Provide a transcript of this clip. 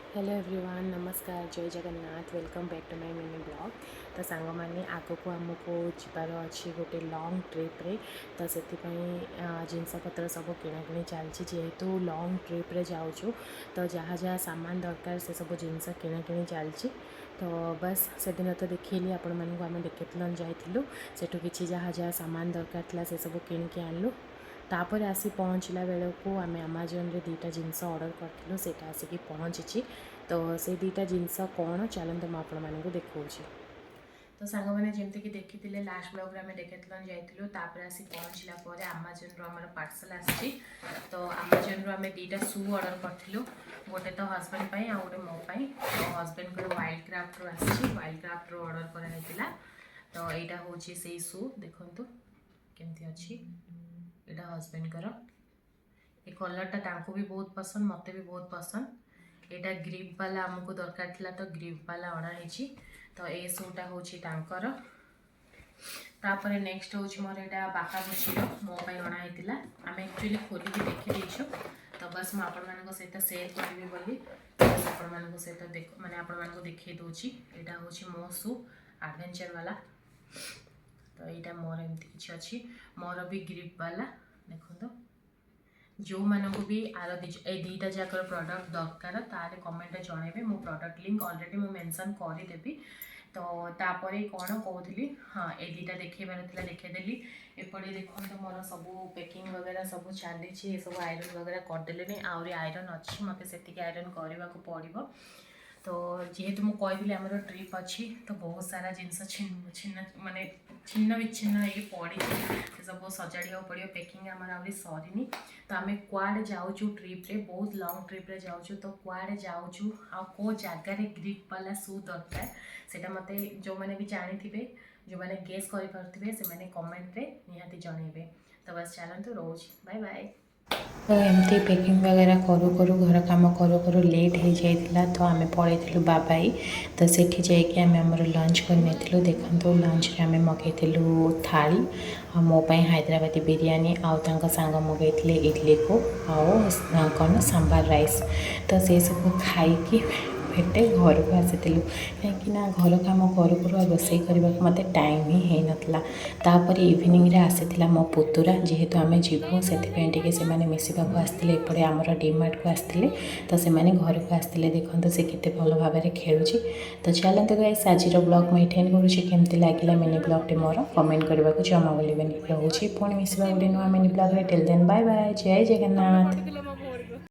Hello everyone नमस्कार Jai Jagannath welcome back to my mini vlog. तो song मैंने आग को आमको जबार अच्छी गोटे लॉन्ग ट्रिप्रे तो से जिनपतर सब किणाकिणी चलती जेहेतु लॉन्ग ट्रिप्रे जाऊँ तो जहाँ जहाँ सामान दरकार से सब जिनस किणाकिणी चलती। तो बस से दिन तो देखली आपण मानक आम डेकेथलॉन जाइलु सेठू किसी जहाँ जहाँ सामान दरकार था से सब किणिकी आनलु। तापर आसी पहुँचला बेलू आम आमाजन रे दुईटा जिनस ऑर्डर करूँ से आसिक पहुँची। तो से दुईटा जिनस कौन चलते मुझे देखा। तो सांग मैंने जमीक देखी लास्ट ब्लॉग में डेकेथलॉन जाइलु तापर आसी पहुँचला आमाजन रो आमर पार्सल आसी। तो आमाजन रो आम दुईटा शू ऑर्डर करूँ गोटे तो हजबैंड पाई आ गोटे मो पाई। तो हजबैंड को वाइल्ड क्राफ्ट रो आसी वाइल्ड क्राफ्ट रो ऑर्डर कराइला। तो यहाँ हूँ से शू देखु केमती अच्छी यहाँ हजबैंड कर ये कलरटा तांको भी बहुत पसंद मते भी बहुत पसंद। यहाँ ग्रिप वाला आमको दरकार था तो ग्रिप वाला अणाई। तो ये शूटा हूँ तापर नेक्स्ट हूँ मोर यहाँ बाकाबुची मोपाई अणाई आम एक्चुअली खोलिकी देखी। तो बस मुझे सहित सेयर करी बोली आपण सहित देख मैंने आपको देखी दूसरी यहाँ हूँ मो शू एडवेंचर वाला। तो यहाँ मोर एमती किसी अच्छी मोर भी ग्रिप वाला देखो जो मानक भी आर दुईटा जाकर प्रोडक्ट दरकार तार कमेंट जनइबे मो प्रोडक्ट लिंक ऑलरेडी मुझे मेंशन करदेवी। तो तापर कौन कहती हाँ ये दुईटा देखेबार था देखेदेली एपटे देखो मोर सब पैकिंग वगैरह सब चली सब आयरन वगैरह करदे आहरी आयरन अच्छी मत से आयरन करने को पड़ो। तो जेहेतु मुझे कहली आमर ट्रिप अच्छी तो बहुत सारा जिनस छिन्न माने छिन्न विच्छिन्न ये पड़ी सब सजाड़ा पड़ो पैकिंग आमर आहरी सरीनी। तो आम कुआड़े जाऊँ ट्रिप्रे बहुत लॉन्ग ट्रिप्रे जाऊँ तो कुआड़े जाऊँ आो जगार ग्रिप वाला शू दरकार से मत जो मैंने भी जानी थे जो मैंने गेस करें से कमेंट रे निहाती जनइबे। तो बस चलते रोज बाय बाय। तो एमती पैकिंग वगैरह करू करू घर काम करू करू लेट हो जाता तो आम पलू बाबाई। तो सेठी जाकि आम लंच कर देखो लंच रे आम मगेलु थाली आ मोपाई हैदराबादी बिरयानी आउ सांग मगेले इडली को आउ कौन सांबार राइस। तो से सब खाई पेटे घर को आसी कहीं घर कम करू करू रोसई करने को मत टाइम ही होता। तापर इवनिंग रे आसी मो पुतुरा जेहेतु आम जीवु से मिसवा आसते एपटे आमर डीमार्ट को आसते तो से घर को आसते देखते से केते भल भाव में खेलुची। तो चलते गाइस आज ब्लॉग मुझे एंड करुँची केमती लगिला मिनी ब्लॉगटे मोर कमेंट करने को जमा बोलें रोचे पुणी मिसवा गोटे नुआ mini vlog till then bye bye Jai Jagannath.